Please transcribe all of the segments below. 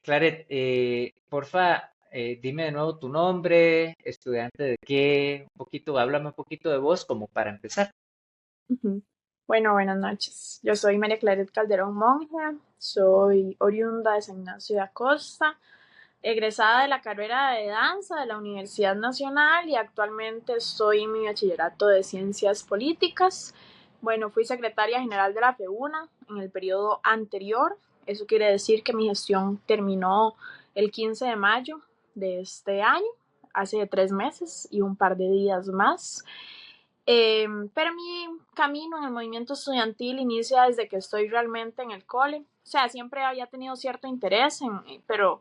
Claret, porfa, dime de nuevo tu nombre, estudiante de qué, un poquito, háblame un poquito de vos como para empezar. Ujú. Bueno, buenas noches. Yo soy María Claret Calderón Monge, soy oriunda de San Ignacio de Acosta, egresada de la carrera de danza de la Universidad Nacional y actualmente estoy en mi bachillerato de Ciencias Políticas. Bueno, fui secretaria general de la FEUNA en el periodo anterior. Eso quiere decir que mi gestión terminó el 15 de mayo de este año, hace 3 meses y un par de días más. Pero mi camino en el movimiento estudiantil inicia desde que estoy realmente en el cole. O sea, siempre había tenido cierto interés, pero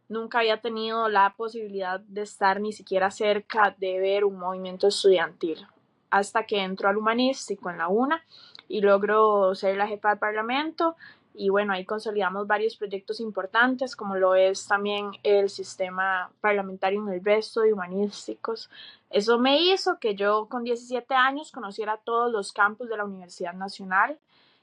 nunca había tenido la posibilidad de estar ni siquiera cerca de ver un movimiento estudiantil. Hasta que entro al humanístico en la UNA y logro ser la jefa del parlamento. Y bueno, ahí consolidamos varios proyectos importantes, como lo es también el sistema parlamentario en el resto de humanísticos. Eso me hizo que yo con 17 años conociera todos los campus de la Universidad Nacional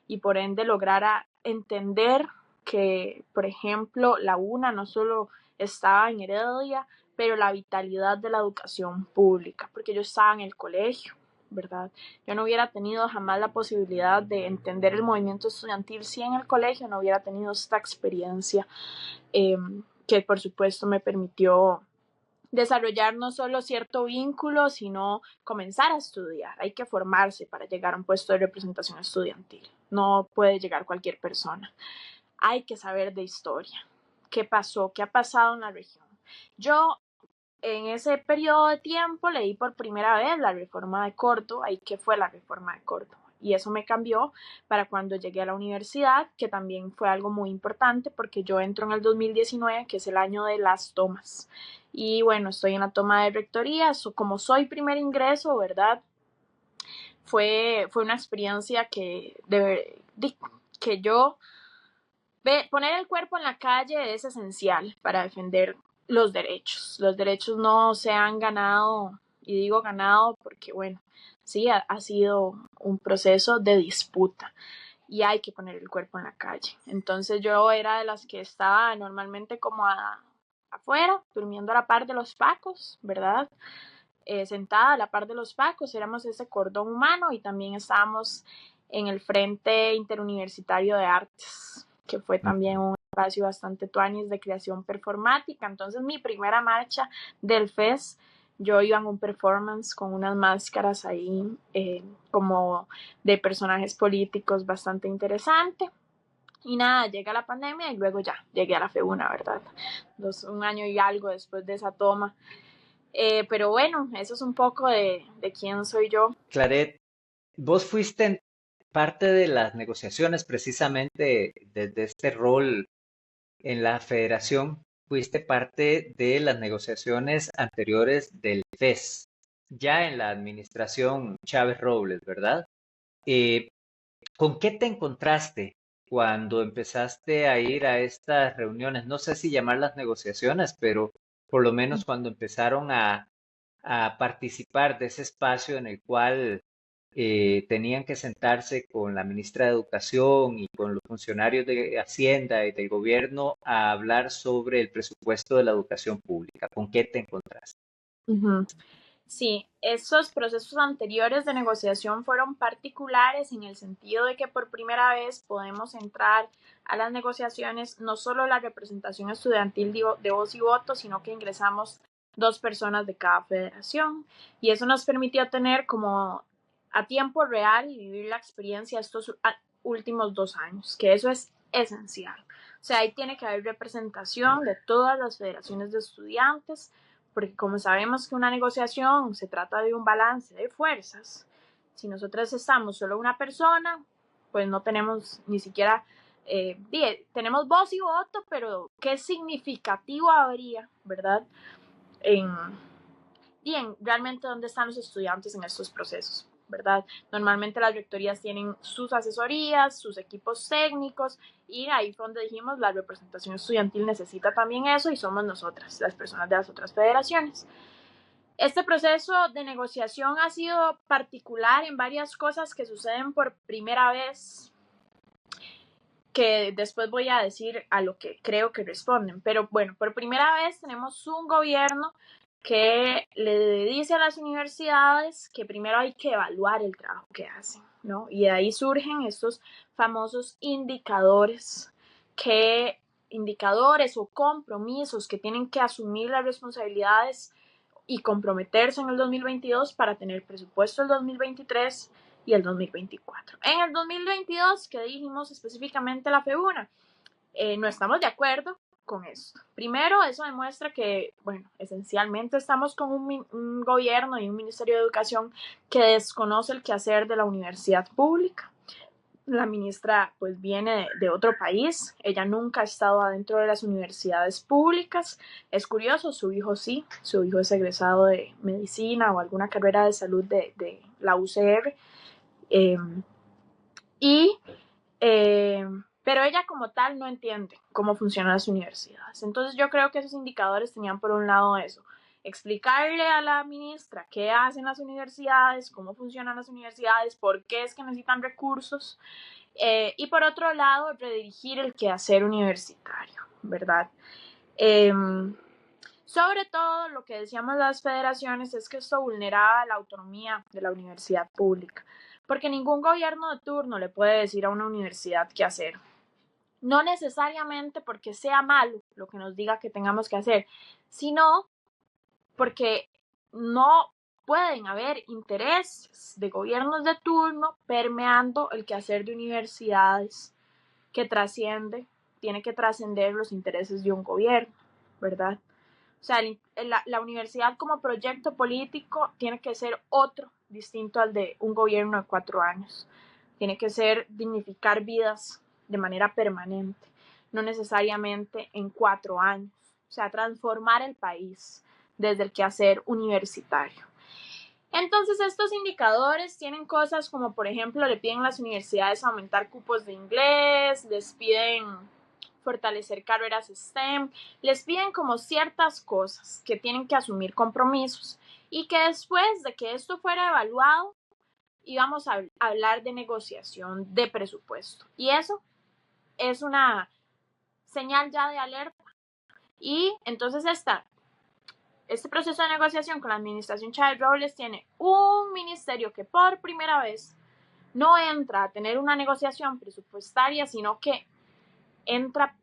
y por ende lograra entender que, por ejemplo, la UNA no solo estaba en Heredia, pero la vitalidad de la educación pública, porque yo estaba en el colegio, ¿verdad? Yo no hubiera tenido jamás la posibilidad de entender el movimiento estudiantil si en el colegio no hubiera tenido esta experiencia eh, que por supuesto me permitió desarrollar no solo cierto vínculo, sino comenzar a estudiar. Hay que formarse para llegar a un puesto de representación estudiantil. No puede llegar cualquier persona. Hay que saber de historia. ¿Qué pasó? ¿Qué ha pasado en la región? Yo en ese periodo de tiempo leí por primera vez la reforma de Córdoba y qué fue la reforma de Córdoba. Y eso me cambió para cuando llegué a la universidad, que también fue algo muy importante porque yo entro en el 2019, que es el año de las tomas. Y bueno, estoy en la toma de rectoría, como soy primer ingreso, ¿verdad? Fue una experiencia que yo poner el cuerpo en la calle es esencial para defender los derechos. Los derechos no se han ganado, y digo ganado porque, bueno, sí, ha sido un proceso de disputa y hay que poner el cuerpo en la calle. Entonces yo era de las que estaba normalmente como afuera, durmiendo a la par de los pacos, ¿verdad? Sentada a la par de los pacos, éramos ese cordón humano y también estábamos en el Frente Interuniversitario de Artes, que fue también Ujú. un espacio bastante tuanis de creación performática. Entonces mi primera marcha del FES, yo iba en un performance con unas máscaras ahí como de personajes políticos bastante interesante. Y nada, llega la pandemia y luego ya llegué a la FEUNA, ¿verdad? Un año y algo después de esa toma. Pero bueno, eso es un poco de quién soy yo. Claret, vos fuiste parte de las negociaciones precisamente desde este rol en la federación, fuiste parte de las negociaciones anteriores del FES, ya en la administración Chávez Robles, ¿verdad? Eh, ¿Con qué te encontraste cuando empezaste a ir a estas reuniones? No sé si llamarlas negociaciones, pero por lo menos cuando empezaron a participar de ese espacio en el cual tenían que sentarse con la ministra de Educación y con los funcionarios de Hacienda y del gobierno a hablar sobre el presupuesto de la educación pública. ¿Con qué te encontraste? Ujú. Sí, esos procesos anteriores de negociación fueron particulares en el sentido de que por primera vez podemos entrar a las negociaciones no solo la representación estudiantil de voz y voto, sino que ingresamos 2 personas de cada federación y eso nos permitió tener como a tiempo real y vivir la experiencia estos últimos 2 años, que eso es esencial. O sea, ahí tiene que haber representación de todas las federaciones de estudiantes, porque como sabemos que una negociación se trata de un balance de fuerzas, si nosotros estamos solo una persona, pues no tenemos ni siquiera, tenemos voz y voto, pero qué significativo habría, ¿verdad? En, en realmente dónde están los estudiantes en estos procesos, ¿verdad? Normalmente las rectorías tienen sus asesorías, sus equipos técnicos y ahí fue donde dijimos la representación estudiantil necesita también eso y somos nosotras, las personas de las otras federaciones. Este proceso de negociación ha sido particular en varias cosas que suceden por primera vez que después voy a decir a lo que creo que responden. Pero bueno, por primera vez tenemos un gobierno que le dice a las universidades que primero hay que evaluar el trabajo que hacen, ¿no? Y de ahí surgen estos famosos indicadores o compromisos que tienen que asumir las responsabilidades y comprometerse en el 2022 para tener presupuesto el 2023 y el 2024. En el 2022, que dijimos específicamente la FEBUNA, no estamos de acuerdo con esto. Primero, eso demuestra que, bueno, esencialmente estamos con un gobierno y un ministerio de educación que desconoce el quehacer de la universidad pública. La ministra pues viene de otro país, ella nunca ha estado adentro de las universidades públicas. Es curioso, su hijo sí, su hijo es egresado de medicina o alguna carrera de salud de la UCR. Pero ella como tal no entiende cómo funcionan las universidades. Entonces yo creo que esos indicadores tenían por un lado eso, explicarle a la ministra qué hacen las universidades, cómo funcionan las universidades, por qué es que necesitan recursos, y por otro lado redirigir el quehacer universitario, ¿verdad? Sobre todo lo que decíamos las federaciones es que esto vulneraba la autonomía de la universidad pública, porque ningún gobierno de turno le puede decir a una universidad qué hacer. No necesariamente porque sea malo lo que nos diga que tengamos que hacer, sino porque no pueden haber intereses de gobiernos de turno permeando el quehacer de universidades que tiene que trascender los intereses de un gobierno, ¿verdad? O sea, la universidad como proyecto político tiene que ser otro, distinto al de un gobierno de 4 años. Tiene que ser dignificar vidas de manera permanente, no necesariamente en 4 años. O sea, transformar el país desde el quehacer universitario. Entonces, estos indicadores tienen cosas como, por ejemplo, le piden a las universidades aumentar cupos de inglés, les piden fortalecer carreras STEM, les piden como ciertas cosas que tienen que asumir compromisos y que después de que esto fuera evaluado, íbamos a hablar de negociación de presupuesto. Y eso es una señal ya de alerta. Y entonces este proceso de negociación con la administración Chávez Robles tiene un ministerio que por primera vez no entra a tener una negociación presupuestaria, sino que entra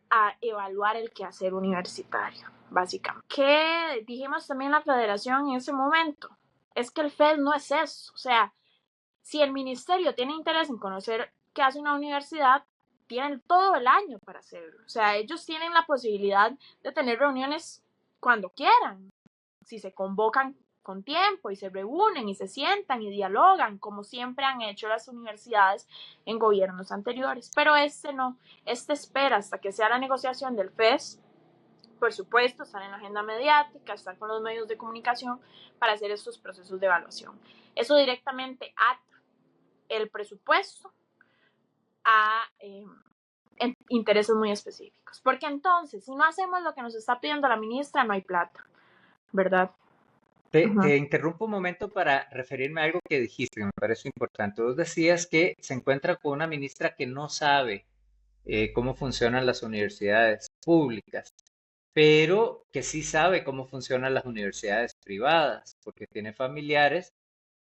a evaluar el quehacer universitario, básicamente. ¿Qué dijimos también la federación en ese momento? Es que el FED no es eso. O sea, si el ministerio tiene interés en conocer qué hace una universidad, tienen todo el año para hacerlo. O sea, ellos tienen la posibilidad de tener reuniones cuando quieran, si se convocan con tiempo y se reúnen y se sientan y dialogan, como siempre han hecho las universidades en gobiernos anteriores. Pero no, espera hasta que sea la negociación del FES, por supuesto, estar en la agenda mediática, estar con los medios de comunicación para hacer estos procesos de evaluación. Eso directamente ata el presupuesto a intereses muy específicos. Porque entonces, si no hacemos lo que nos está pidiendo la ministra, no hay plata, ¿verdad? Te interrumpo un momento para referirme a algo que dijiste, que me parece importante. Vos decías que se encuentra con una ministra que no sabe cómo funcionan las universidades públicas, pero que sí sabe cómo funcionan las universidades privadas, porque tiene familiares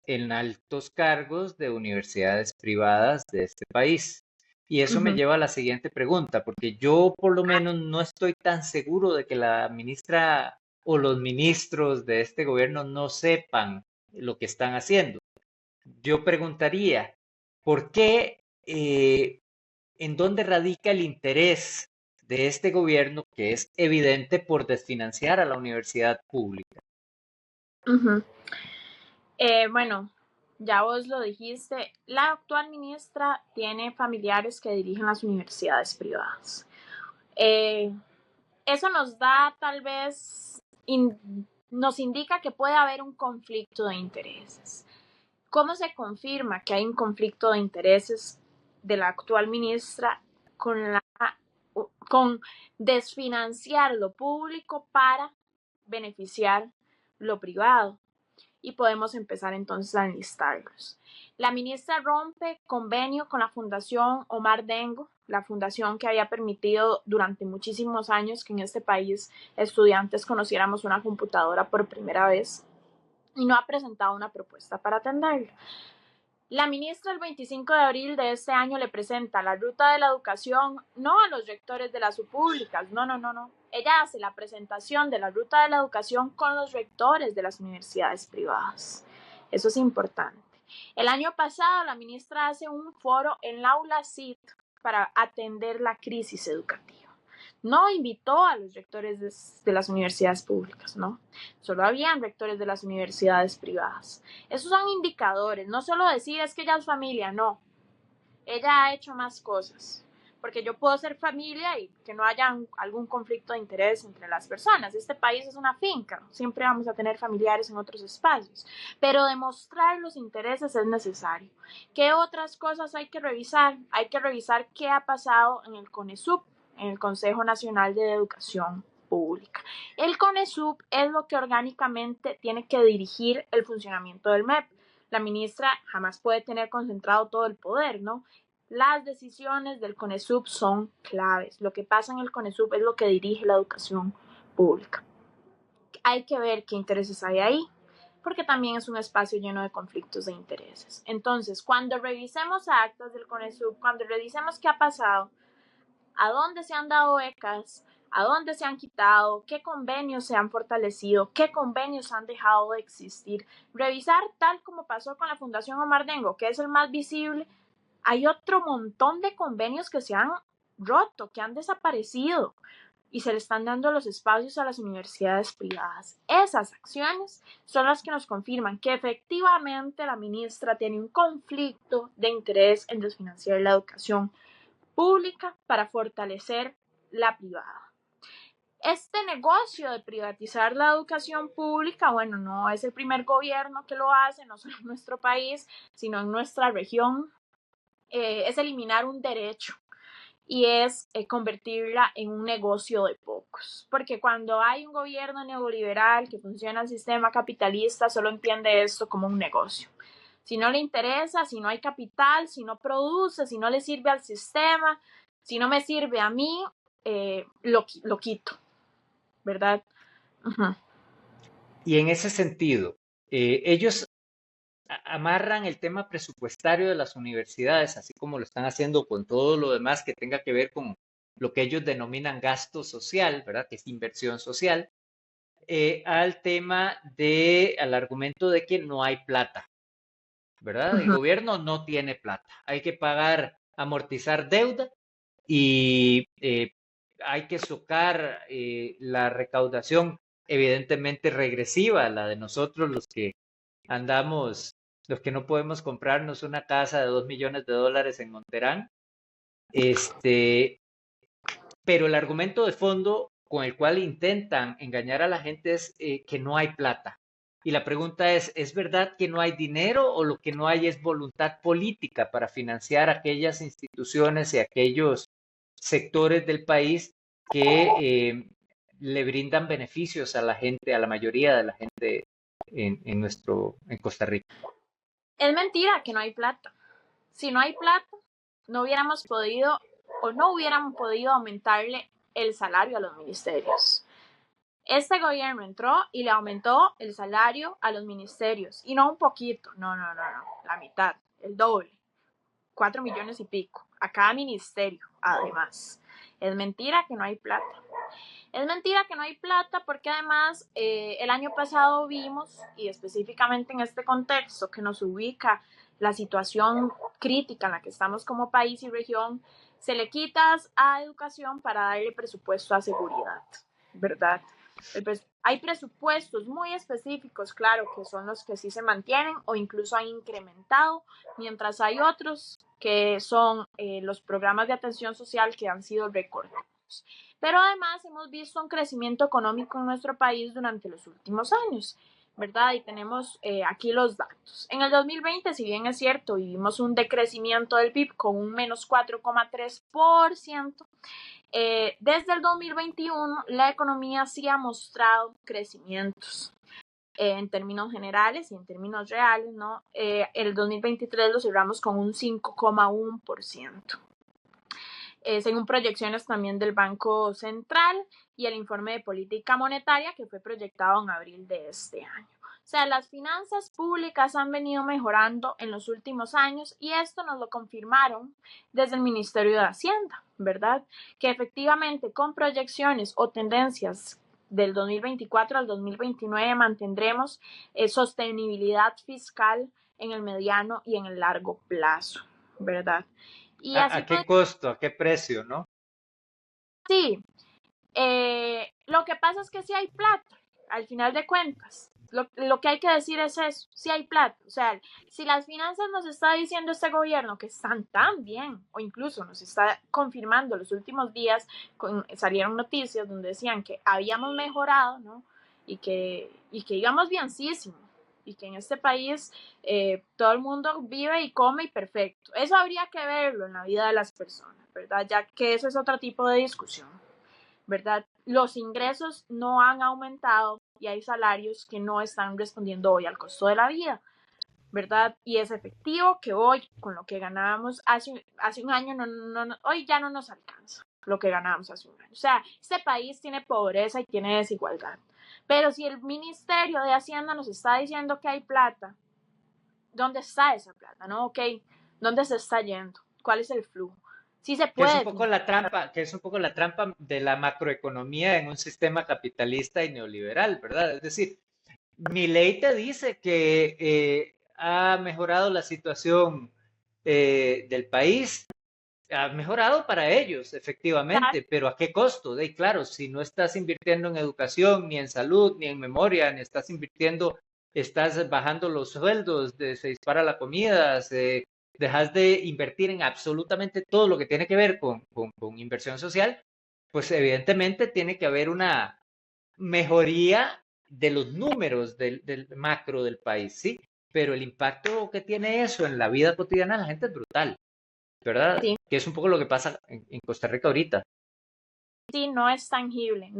en altos cargos de universidades privadas de este país. Y eso me lleva a la siguiente pregunta, porque yo por lo menos no estoy tan seguro de que la ministra o los ministros de este gobierno no sepan lo que están haciendo. Yo preguntaría, ¿por qué, en dónde radica el interés de este gobierno que es evidente por desfinanciar a la universidad pública? Bueno, ya vos lo dijiste, la actual ministra tiene familiares que dirigen las universidades privadas. Eso nos da tal vez, nos indica que puede haber un conflicto de intereses. ¿Cómo se confirma que hay un conflicto de intereses de la actual ministra con desfinanciar lo público para beneficiar lo privado? Y podemos empezar entonces a enlistarlos. La ministra rompe convenio con la Fundación Omar Dengo, la fundación que había permitido durante muchísimos años que en este país estudiantes conociéramos una computadora por primera vez, y no ha presentado una propuesta para atenderlo. La ministra el 25 de abril de este año le presenta la ruta de la educación no a los rectores de las públicas, no. Ella hace la presentación de la ruta de la educación con los rectores de las universidades privadas. Eso es importante. El año pasado la ministra hace un foro en la aula CIT para atender la crisis educativa. No invitó a los rectores de las universidades públicas, no. Solo habían rectores de las universidades privadas. Esos son indicadores, no solo decir es que ella es familia, no. Ella ha hecho más cosas. Porque yo puedo ser familia y que no haya algún conflicto de interés entre las personas. Este país es una finca, siempre vamos a tener familiares en otros espacios. Pero demostrar los intereses es necesario. ¿Qué otras cosas hay que revisar? Hay que revisar qué ha pasado en el CONESUP, en el Consejo Nacional de Educación Pública. El CONESUP es lo que orgánicamente tiene que dirigir el funcionamiento del MEP. La ministra jamás puede tener concentrado todo el poder, ¿no? Las decisiones del CONESUP son claves. Lo que pasa en el CONESUP es lo que dirige la educación pública. Hay que ver qué intereses hay ahí, porque también es un espacio lleno de conflictos de intereses. Entonces, cuando revisemos actas del CONESUP, cuando revisemos qué ha pasado, a dónde se han dado becas, a dónde se han quitado, qué convenios se han fortalecido, qué convenios han dejado de existir, revisar tal como pasó con la Fundación Omar Dengo, que es el más visible. Hay otro montón de convenios que se han roto, que han desaparecido y se le están dando los espacios a las universidades privadas. Esas acciones son las que nos confirman que efectivamente la ministra tiene un conflicto de interés en desfinanciar la educación pública para fortalecer la privada. Este negocio de privatizar la educación pública, bueno, no es el primer gobierno que lo hace, no solo en nuestro país, sino en nuestra región. Es eliminar un derecho y es convertirla en un negocio de pocos. Porque cuando hay un gobierno neoliberal que funciona el sistema capitalista, solo entiende esto como un negocio. Si no le interesa, si no hay capital, si no produce, si no le sirve al sistema, si no me sirve a mí, lo quito, ¿verdad? Uh-huh. Y en ese sentido, ellos amarran el tema presupuestario de las universidades, así como lo están haciendo con todo lo demás que tenga que ver con lo que ellos denominan gasto social, ¿verdad? Que es inversión social, al argumento de que no hay plata, ¿verdad? El Uh-huh. gobierno no tiene plata, hay que pagar, amortizar deuda y hay que socar la recaudación, evidentemente regresiva, la de nosotros los que andamos, los que no podemos comprarnos una casa de 2 millones de dólares en Monterán. Este, pero el argumento de fondo con el cual intentan engañar a la gente es que no hay plata. Y la pregunta ¿es verdad que no hay dinero o lo que no hay es voluntad política para financiar aquellas instituciones y aquellos sectores del país que le brindan beneficios a la gente, a la mayoría de la gente en Costa Rica? Es mentira que no hay plata. Si no hay plata, no hubiéramos podido aumentarle el salario a los ministerios. Este gobierno entró y le aumentó el salario a los ministerios, y no un poquito, no, la mitad, el doble, 4 millones y pico, a cada ministerio, además. Es mentira que no hay plata. Es mentira que no hay plata porque además el año pasado vimos, y específicamente en este contexto que nos ubica la situación crítica en la que estamos como país y región, se le quitas a educación para darle presupuesto a seguridad, ¿verdad? Hay presupuestos muy específicos, claro, que son los que sí se mantienen o incluso han incrementado, mientras hay otros que son los programas de atención social que han sido recortados. Pero además hemos visto un crecimiento económico en nuestro país durante los últimos años, ¿verdad? Y tenemos aquí los datos. En el 2020, si bien es cierto, vivimos un decrecimiento del PIB con un menos 4,3%, desde el 2021 la economía sí ha mostrado crecimientos. En términos generales y en términos reales, ¿no? El 2023 lo cerramos con un 5,1%. según proyecciones también del Banco Central y el informe de política monetaria que fue proyectado en abril de este año. O sea, las finanzas públicas han venido mejorando en los últimos años y esto nos lo confirmaron desde el Ministerio de Hacienda, ¿verdad? Que efectivamente con proyecciones o tendencias del 2024 al 2029 mantendremos sostenibilidad fiscal en el mediano y en el largo plazo, ¿verdad? Y así ¿A qué pues, costo? ¿A qué precio, no? sí, lo que pasa es que sí hay plata, al final de cuentas. Lo que hay que decir es eso, sí hay plata. O sea, si las finanzas nos está diciendo este gobierno que están tan bien, o incluso nos está confirmando los últimos días, salieron noticias donde decían que habíamos mejorado, ¿no? Y que íbamos bienísimo. Y que en este país todo el mundo vive y come y perfecto. Eso habría que verlo en la vida de las personas, ¿verdad? Ya que eso es otro tipo de discusión. ¿Verdad? Los ingresos no han aumentado y hay salarios que no están respondiendo hoy al costo de la vida, ¿verdad? Y es efectivo que hoy, con lo que ganábamos hace un año, hoy ya no nos alcanza lo que ganábamos hace un año. O sea, este país tiene pobreza y tiene desigualdad. Pero si el Ministerio de Hacienda nos está diciendo que hay plata, ¿dónde está esa plata? ¿No? Ok, ¿dónde se está yendo? ¿Cuál es el flujo? Sí se Que es un puede poco la trampa, que es un poco la trampa de la macroeconomía en un sistema capitalista y neoliberal, ¿verdad? Es decir, mi ley te dice que ha mejorado la situación del país, ha mejorado para ellos, financiar. efectivamente, pero ¿a qué costo? De claro, si no estás invirtiendo en educación, ni en salud, ni en memoria, ni estás invirtiendo, estás bajando los sueldos, se dispara la comida, dejas de invertir en absolutamente todo lo que tiene que ver con inversión social, pues evidentemente tiene que haber una mejoría de los números del macro del país, ¿sí? Pero el impacto que tiene eso en la vida cotidiana de la gente es brutal, ¿verdad? Sí, Que es un poco lo que pasa en Costa Rica ahorita. sí, no es tangible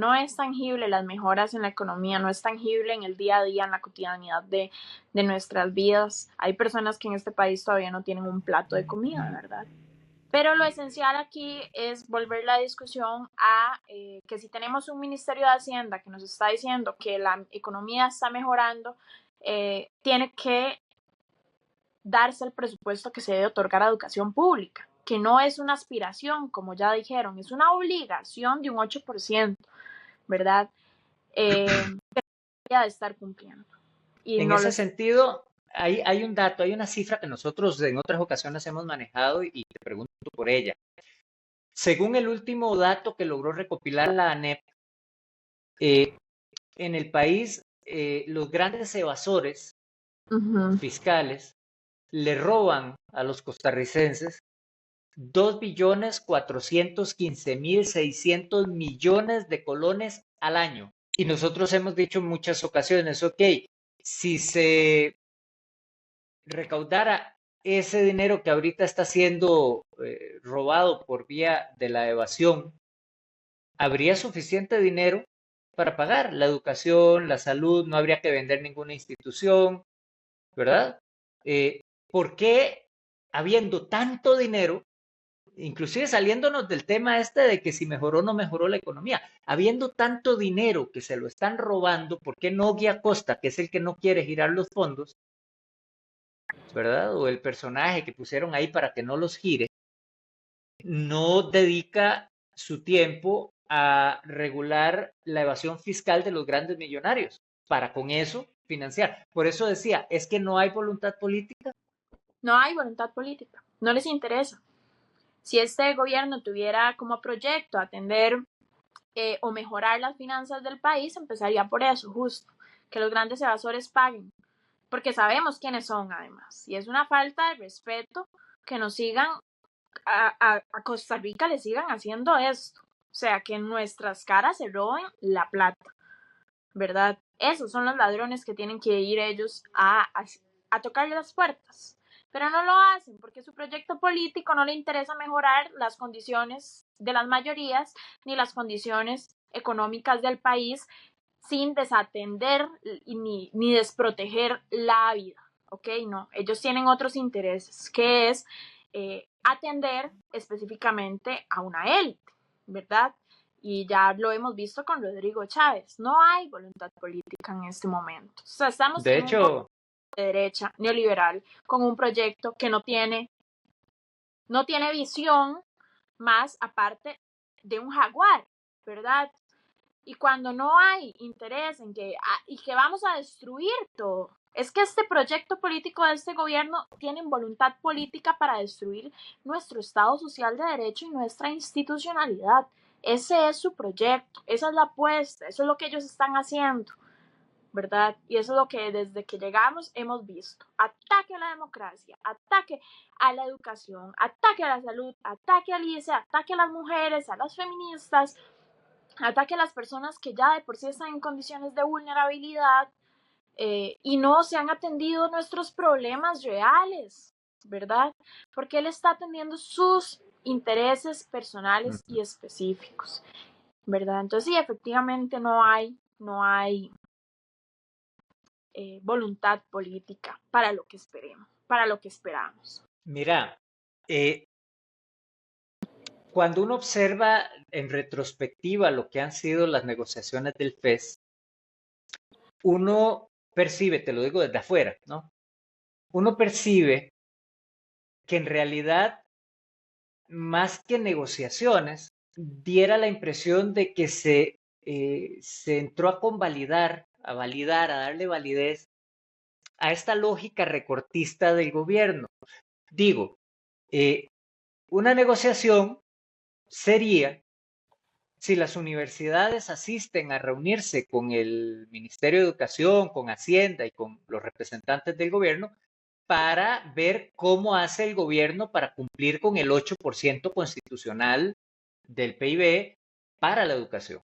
las mejoras en la economía, no es tangible en el día a día, en la cotidianidad de nuestras vidas. Hay personas que en este país todavía no tienen un plato de comida, ¿verdad? Pero lo esencial aquí es volver la discusión a que si tenemos un Ministerio de Hacienda que nos está diciendo que la economía está mejorando, tiene que darse el presupuesto que se debe otorgar a educación pública, que no es una aspiración, como ya dijeron, es una obligación de un 8%, ¿verdad? Que debería de estar cumpliendo. Y En no lo ese está. sentido, hay un dato, hay una cifra que nosotros en otras ocasiones hemos manejado y te pregunto por ella. Según el último dato que logró recopilar la ANEP, eh, en el país los grandes evasores Uh-huh. fiscales le roban a los costarricenses 2.415.600 millones de colones al año. Y nosotros hemos dicho en muchas ocasiones, ok, si se recaudara ese dinero que ahorita está siendo robado por vía de la evasión, habría suficiente dinero para pagar la educación, la salud, no habría que vender ninguna institución, ¿verdad? Eh, ¿Por qué habiendo tanto dinero, inclusive saliéndonos del tema este de que si mejoró o no mejoró la economía, habiendo tanto dinero que se lo están robando, ¿por qué no Guía Costa, que es el que no quiere girar los fondos, ¿verdad? O el personaje que pusieron ahí para que no los gire, no dedica su tiempo a regular la evasión fiscal de los grandes millonarios para con eso financiar? Por eso decía, es que no hay voluntad política. No hay voluntad política, no les interesa. Si este gobierno tuviera como proyecto atender o mejorar las finanzas del país, empezaría por eso, justo, que los grandes evasores paguen, porque sabemos quiénes son además. Y es una falta de respeto que nos sigan, a Costa Rica le sigan haciendo esto. O sea, que en nuestras caras se roben la plata, ¿verdad? Esos son los ladrones que tienen que ir ellos a tocarle las puertas. Pero no lo hacen porque su proyecto político no le interesa mejorar las condiciones de las mayorías ni las condiciones económicas del país sin desatender ni desproteger la vida. ¿Ok? No, ellos tienen otros intereses, que es atender específicamente a una élite, ¿verdad? Y ya lo hemos visto con Rodrigo Chávez. No hay voluntad política en este momento. O sea, estamos De en un gobierno hecho, de derecha neoliberal con un proyecto que no tiene visión más aparte de un jaguar, ¿verdad? Y cuando no hay interés en y que vamos a destruir todo, es que este proyecto político de este gobierno tiene voluntad política para destruir nuestro Estado social de derecho y nuestra institucionalidad. Ese es su proyecto, esa es la apuesta, eso es lo que ellos están haciendo, ¿verdad? Y eso es lo que desde que llegamos hemos visto. Ataque a la democracia, ataque a la educación, ataque a la salud, ataque al ICE, ataque a las mujeres, a las feministas, ataque a las personas que ya de por sí están en condiciones de vulnerabilidad y no se han atendido nuestros problemas reales, ¿verdad? Porque él está atendiendo sus intereses personales y específicos, ¿verdad? Entonces sí, efectivamente no hay voluntad política para lo que esperamos. mira, eh, cuando uno observa en retrospectiva lo que han sido las negociaciones del FES, uno percibe, te lo digo desde afuera, ¿no? Uno percibe que en realidad, más que negociaciones, diera la impresión de que se entró a convalidar, a validar, a darle validez a esta lógica recortista del gobierno. Digo, eh, una negociación sería si las universidades asisten a reunirse con el Ministerio de Educación, con Hacienda y con los representantes del gobierno para ver cómo hace el gobierno para cumplir con el 8% constitucional del PIB para la educación.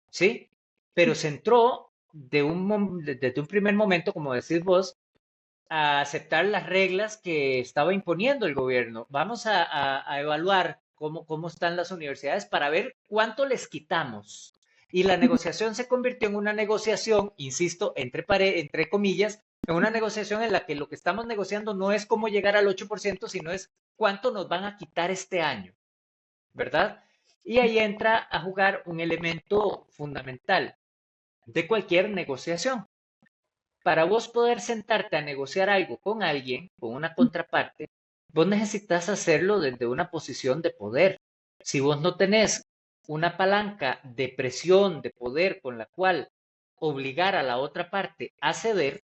¿Sí? Pero se entró desde un primer momento, como decís vos, a aceptar las reglas que estaba imponiendo el gobierno. Vamos a evaluar cómo están las universidades para ver cuánto les quitamos. Y la negociación se convirtió en una negociación, insisto, entre comillas, en una negociación en la que lo que estamos negociando no es cómo llegar al 8%, sino es cuánto nos van a quitar este año, ¿verdad? Y ahí entra a jugar un elemento fundamental de cualquier negociación. Para vos poder sentarte a negociar algo con alguien, con una contraparte, vos necesitas hacerlo desde una posición de poder. Si vos no tenés una palanca de presión, de poder con la cual obligar a la otra parte a ceder,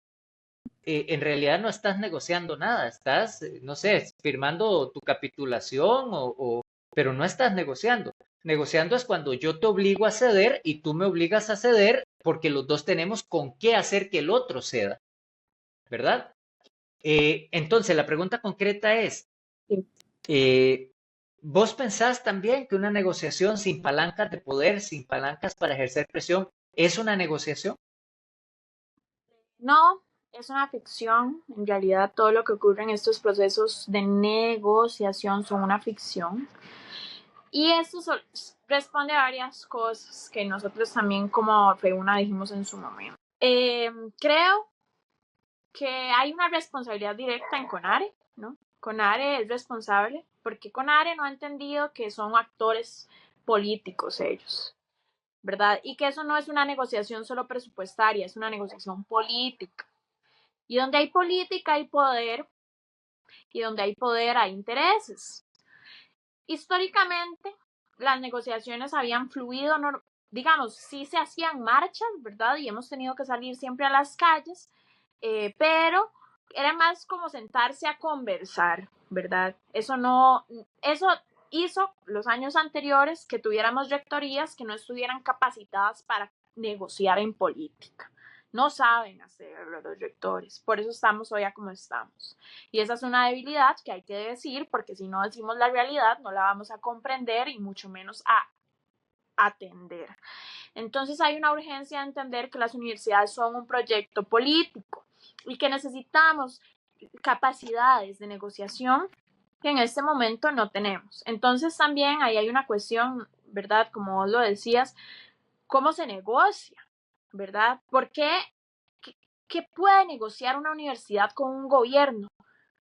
en realidad no estás negociando nada, estás, no sé, firmando tu capitulación pero no estás negociando. Negociando es cuando yo te obligo a ceder y tú me obligas a ceder porque los dos tenemos con qué hacer que el otro ceda, ¿verdad? Entonces, la pregunta concreta es, Sí. eh, ¿vos pensás también que una negociación sin palancas de poder, sin palancas para ejercer presión, es una negociación? No, es una ficción. En realidad, todo lo que ocurre en estos procesos de negociación son una ficción. Y esto responde a varias cosas que nosotros también como FEUNA dijimos en su momento. Creo que hay una responsabilidad directa en CONARE, ¿no? CONARE es responsable porque CONARE no ha entendido que son actores políticos ellos, ¿verdad? Y que eso no es una negociación solo presupuestaria, es una negociación política. Y donde hay política hay poder, y donde hay poder hay intereses. Históricamente, las negociaciones habían fluido, digamos, sí se hacían marchas, ¿verdad? Y hemos tenido que salir siempre a las calles, pero era más como sentarse a conversar, ¿verdad? Eso hizo los años anteriores que tuviéramos rectorías que no estuvieran capacitadas para negociar en política. No saben hacerlo los rectores, por eso estamos hoy a como estamos. Y esa es una debilidad que hay que decir, porque si no decimos la realidad no la vamos a comprender y mucho menos a atender. Entonces hay una urgencia de entender que las universidades son un proyecto político y que necesitamos capacidades de negociación que en este momento no tenemos. Entonces también ahí hay una cuestión, ¿verdad? Como vos lo decías, ¿cómo se negocia? ¿Verdad? ¿Por qué? ¿Qué puede negociar una universidad con un gobierno?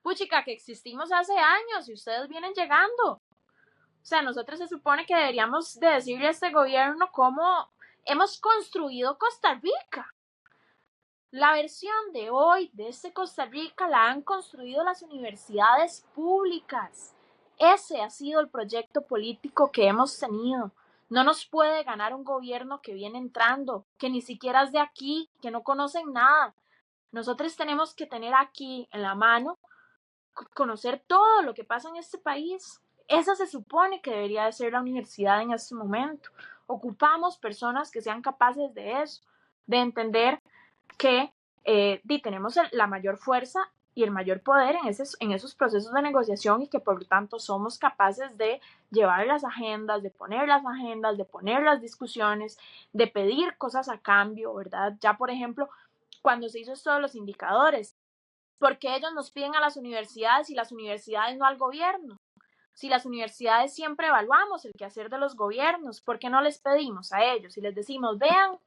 puchica, que existimos hace años y ustedes vienen llegando. O sea, nosotros se supone que deberíamos de decirle a este gobierno cómo hemos construido Costa Rica. La versión de hoy de este Costa Rica la han construido las universidades públicas. Ese ha sido el proyecto político que hemos tenido. No nos puede ganar un gobierno que viene entrando, que ni siquiera es de aquí, que no conocen nada. Nosotros tenemos que tener aquí en la mano, conocer todo lo que pasa en este país. Esa se supone que debería de ser la universidad en este momento. Ocupamos personas que sean capaces de eso, de entender que tenemos la mayor fuerza y el mayor poder en esos procesos de negociación y que por lo tanto somos capaces de llevar las agendas, de poner las discusiones, de pedir cosas a cambio, ¿verdad? Ya, por ejemplo, cuando se hizo esto de los indicadores, porque ellos nos piden a las universidades y las universidades no al gobierno. Si las universidades siempre evaluamos el quehacer de los gobiernos, ¿por qué no les pedimos a ellos y les decimos, vean,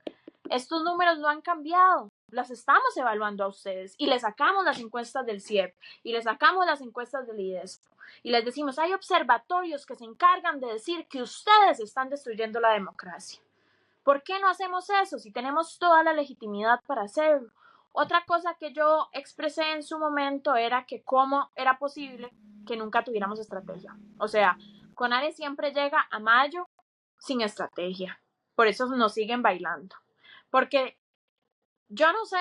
estos números no han cambiado, las estamos evaluando a ustedes y les sacamos las encuestas del CIEP y les sacamos las encuestas del IDESPO y les decimos, hay observatorios que se encargan de decir que ustedes están destruyendo la democracia? ¿Por qué no hacemos eso si tenemos toda la legitimidad para hacerlo? Otra cosa que yo expresé en su momento era que cómo era posible que nunca tuviéramos estrategia. O sea, CONARE siempre llega a mayo sin estrategia. Por eso nos siguen bailando. Porque yo no sé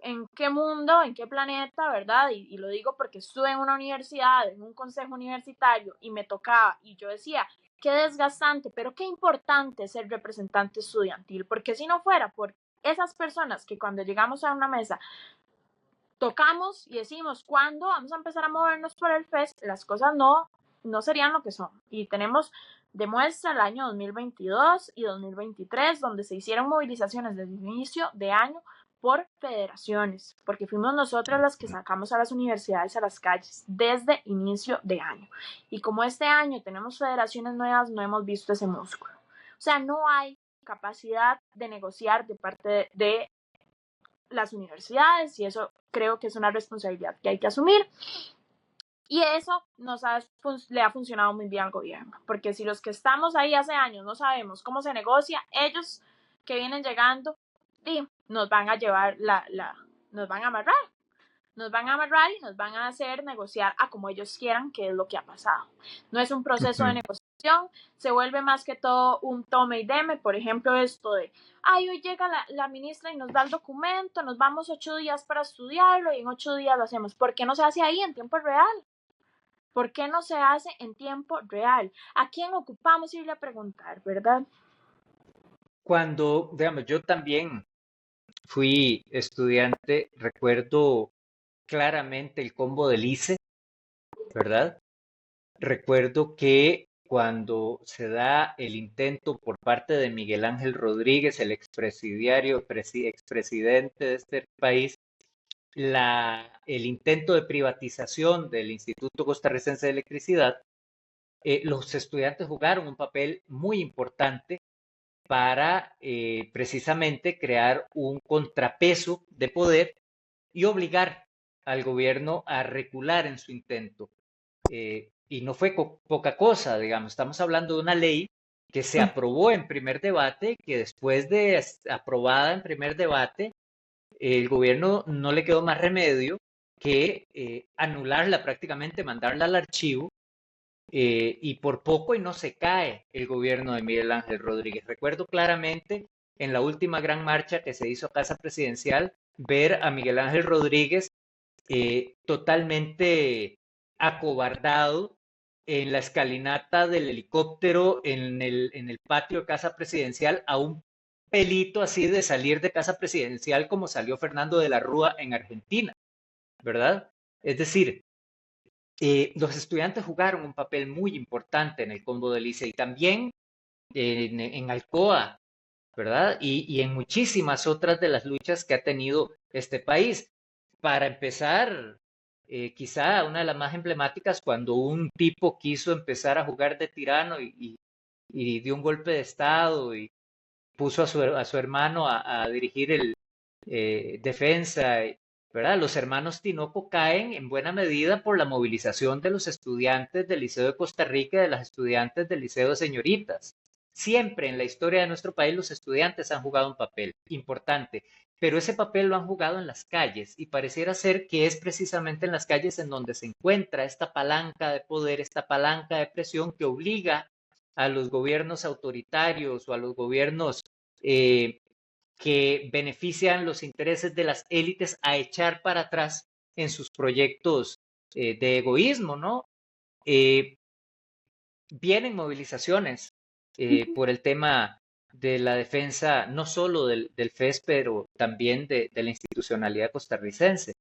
en qué mundo, en qué planeta, ¿verdad? Y lo digo porque estuve en una universidad, en un consejo universitario y me tocaba y yo decía, qué desgastante, pero qué importante ser representante estudiantil, porque si no fuera por esas personas que cuando llegamos a una mesa tocamos y decimos, ¿cuándo vamos a empezar a movernos por el FES? Las cosas no serían lo que son. Y tenemos de muestra el año 2022 y 2023, donde se hicieron movilizaciones desde el inicio de año por federaciones, porque fuimos nosotros las que sacamos a las universidades a las calles desde inicio de año. Y como este año tenemos federaciones nuevas, no hemos visto ese músculo. O sea, no hay capacidad de negociar de parte de las universidades y eso creo que es una responsabilidad que hay que asumir. Y eso le ha funcionado muy bien al gobierno, porque si los que estamos ahí hace años no sabemos cómo se negocia, ellos que vienen llegando nos van a llevar nos van a amarrar y nos van a hacer negociar a como ellos quieran, que es lo que ha pasado. No es un proceso de negociación, se vuelve más que todo un tome y deme. Por ejemplo, esto de, hoy llega la ministra y nos da el documento, nos vamos 8 días para estudiarlo y en 8 días lo hacemos. ¿Por qué no se hace ahí en tiempo real? ¿Por qué no se hace en tiempo real? ¿A quién ocupamos irle a preguntar, verdad? Cuando, digamos, yo también fui estudiante, recuerdo claramente el combo del ICE, ¿verdad? Recuerdo que cuando se da el intento por parte de Miguel Ángel Rodríguez, el expresidente de este país, el intento de privatización del Instituto Costarricense de Electricidad, los estudiantes jugaron un papel muy importante para precisamente crear un contrapeso de poder y obligar al gobierno a recular en su intento. Y no fue poca cosa, digamos, estamos hablando de una ley que se aprobó en primer debate, que después de aprobada en primer debate, el gobierno no le quedó más remedio que anularla prácticamente, mandarla al archivo, y por poco y no se cae el gobierno de Miguel Ángel Rodríguez. Recuerdo claramente en la última gran marcha que se hizo a Casa Presidencial ver a Miguel Ángel Rodríguez totalmente acobardado en la escalinata del helicóptero en el patio de Casa Presidencial, a un pelito así de salir de Casa Presidencial como salió Fernando de la Rúa en Argentina, ¿verdad? Es decir, los estudiantes jugaron un papel muy importante en el combo del ICE y también en Alcoa, ¿verdad? Y en muchísimas otras de las luchas que ha tenido este país. Para empezar, quizá una de las más emblemáticas, cuando un tipo quiso empezar a jugar de tirano y dio un golpe de Estado y puso a su hermano a dirigir el defensa, ¿verdad? Los hermanos Tinoco caen en buena medida por la movilización de los estudiantes del Liceo de Costa Rica y de las estudiantes del Liceo de Señoritas. Siempre en la historia de nuestro país los estudiantes han jugado un papel importante, pero ese papel lo han jugado en las calles y pareciera ser que es precisamente en las calles en donde se encuentra esta palanca de poder, esta palanca de presión que obliga a los gobiernos autoritarios o a los gobiernos eh, que benefician los intereses de las élites a echar para atrás en sus proyectos de egoísmo, ¿no? Eh, Vienen movilizaciones por el tema de la defensa no solo del FES, pero también de la institucionalidad costarricense.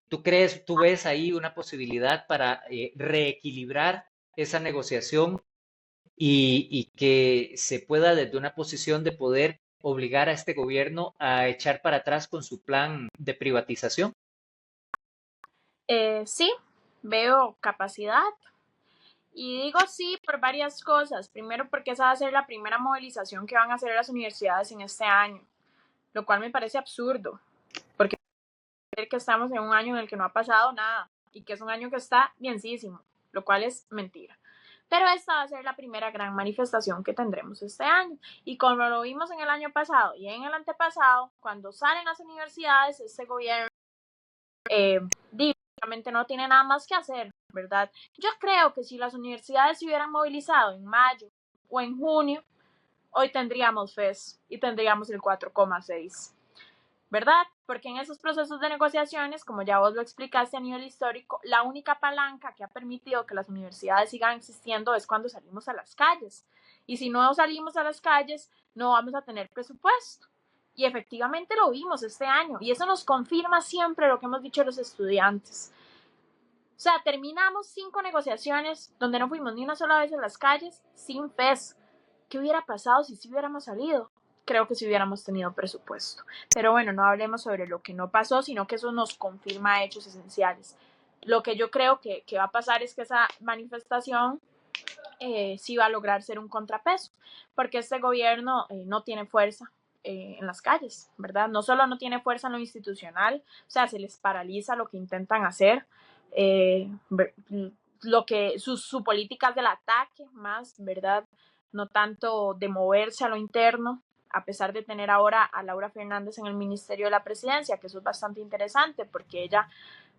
Tú ves ahí una posibilidad para reequilibrar esa negociación y que se pueda desde una posición de poder obligar a este gobierno a echar para atrás con su plan de privatización? Sí, veo capacidad. Y digo sí por varias cosas. Primero porque esa va a ser la primera movilización que van a hacer las universidades en este año, lo cual me parece absurdo, porque que estamos en un año en el que no ha pasado nada y que es un año que está bienísimo, lo cual es mentira. Pero esta va a ser la primera gran manifestación que tendremos este año. Y como lo vimos en el año pasado y en el antepasado, cuando salen las universidades, este gobierno básicamente no tiene nada más que hacer, ¿verdad? Yo creo que si las universidades se hubieran movilizado en mayo o en junio, hoy tendríamos FES y tendríamos el 4,6, ¿verdad? Porque en esos procesos de negociaciones, como ya vos lo explicaste a nivel histórico, la única palanca que ha permitido que las universidades sigan existiendo es cuando salimos a las calles. Y si no salimos a las calles, no vamos a tener presupuesto. Y efectivamente lo vimos este año. Y eso nos confirma siempre lo que hemos dicho los estudiantes. O sea, terminamos 5 negociaciones donde no fuimos ni una sola vez a las calles sin FES. ¿Qué hubiera pasado si sí hubiéramos salido? Creo que si hubiéramos tenido presupuesto. Pero bueno, no hablemos sobre lo que no pasó, sino que eso nos confirma hechos esenciales. Lo que yo creo que va a pasar es que esa manifestación sí va a lograr ser un contrapeso, porque este gobierno no tiene fuerza en las calles, ¿verdad? No solo no tiene fuerza en lo institucional, o sea, se les paraliza lo que intentan hacer, eh, lo que su políticas del ataque más, ¿verdad? No tanto de moverse a lo interno, a pesar de tener ahora a Laura Fernández en el Ministerio de la Presidencia, que eso es bastante interesante porque ella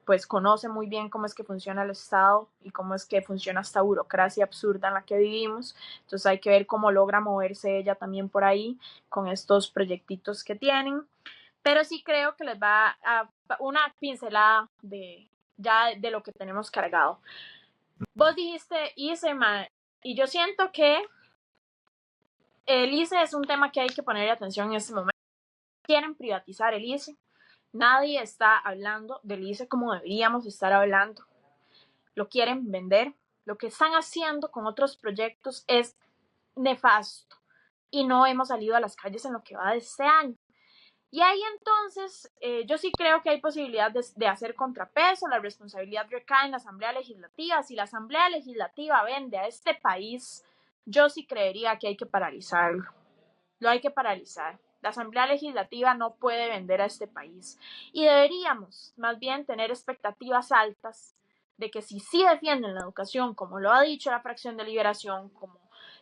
pues conoce muy bien cómo es que funciona el Estado y cómo es que funciona esta burocracia absurda en la que vivimos. Entonces hay que ver cómo logra moverse ella también por ahí con estos proyectitos que tienen. Pero sí creo que les va a una pincelada de ya de lo que tenemos cargado. Vos dijiste ISEMA y yo siento que el ICE es un tema que hay que ponerle atención en este momento. Quieren privatizar el ICE. Nadie está hablando del ICE como deberíamos estar hablando. Lo quieren vender. Lo que están haciendo con otros proyectos es nefasto y no hemos salido a las calles en lo que va de este año. Y ahí entonces yo sí creo que hay posibilidad de hacer contrapeso, la responsabilidad recae en la Asamblea Legislativa. Si la Asamblea Legislativa vende a este país, yo sí creería que hay que paralizarlo. Lo hay que paralizar. La Asamblea Legislativa no puede vender a este país. Y deberíamos más bien tener expectativas altas de que si sí defienden la educación, como lo ha dicho la fracción de Liberación, como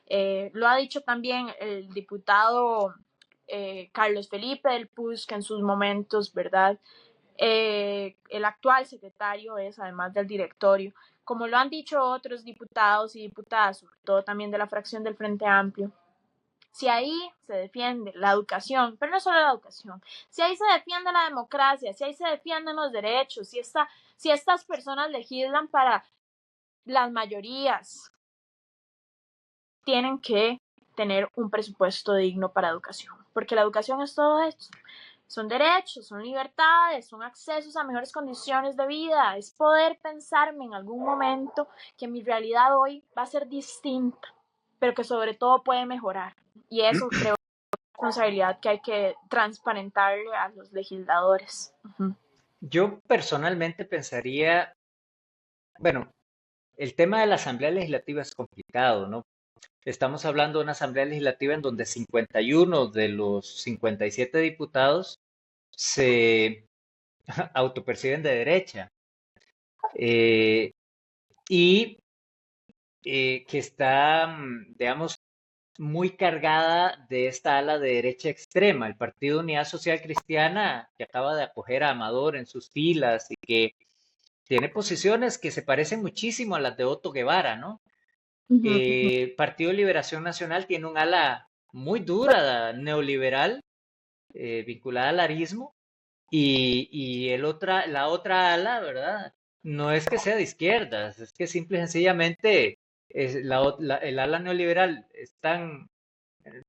lo ha dicho también el diputado Carlos Felipe del PUS, que en sus momentos, ¿verdad? El actual secretario es, además del directorio, como lo han dicho otros diputados y diputadas, sobre todo también de la fracción del Frente Amplio, si ahí se defiende la educación, pero no solo la educación, si ahí se defiende la democracia, si ahí se defienden los derechos, si estas personas legislan para las mayorías, tienen que tener un presupuesto digno para educación, porque la educación es todo esto. Son derechos, son libertades, son accesos a mejores condiciones de vida, es poder pensarme en algún momento que mi realidad hoy va a ser distinta, pero que sobre todo puede mejorar. Y eso creo responsabilidad que hay que transparentarle a los legisladores. Uh-huh. Yo personalmente pensaría, bueno, el tema de la Asamblea Legislativa es complicado, ¿no? Estamos hablando de una Asamblea Legislativa en donde 51 de los 57 diputados se autoperciben de derecha eh, y que está, digamos, muy cargada de esta ala de derecha extrema, el Partido Unidad Social Cristiana, que acaba de acoger a Amador en sus filas y que tiene posiciones que se parecen muchísimo a las de Otto Guevara, ¿no? Ujú, ujú. Partido Liberación Nacional tiene un ala muy dura, neoliberal, vinculada al arismo, y la otra ala, ¿verdad? No es que sea de izquierdas, es que simple y sencillamente el ala neoliberal es tan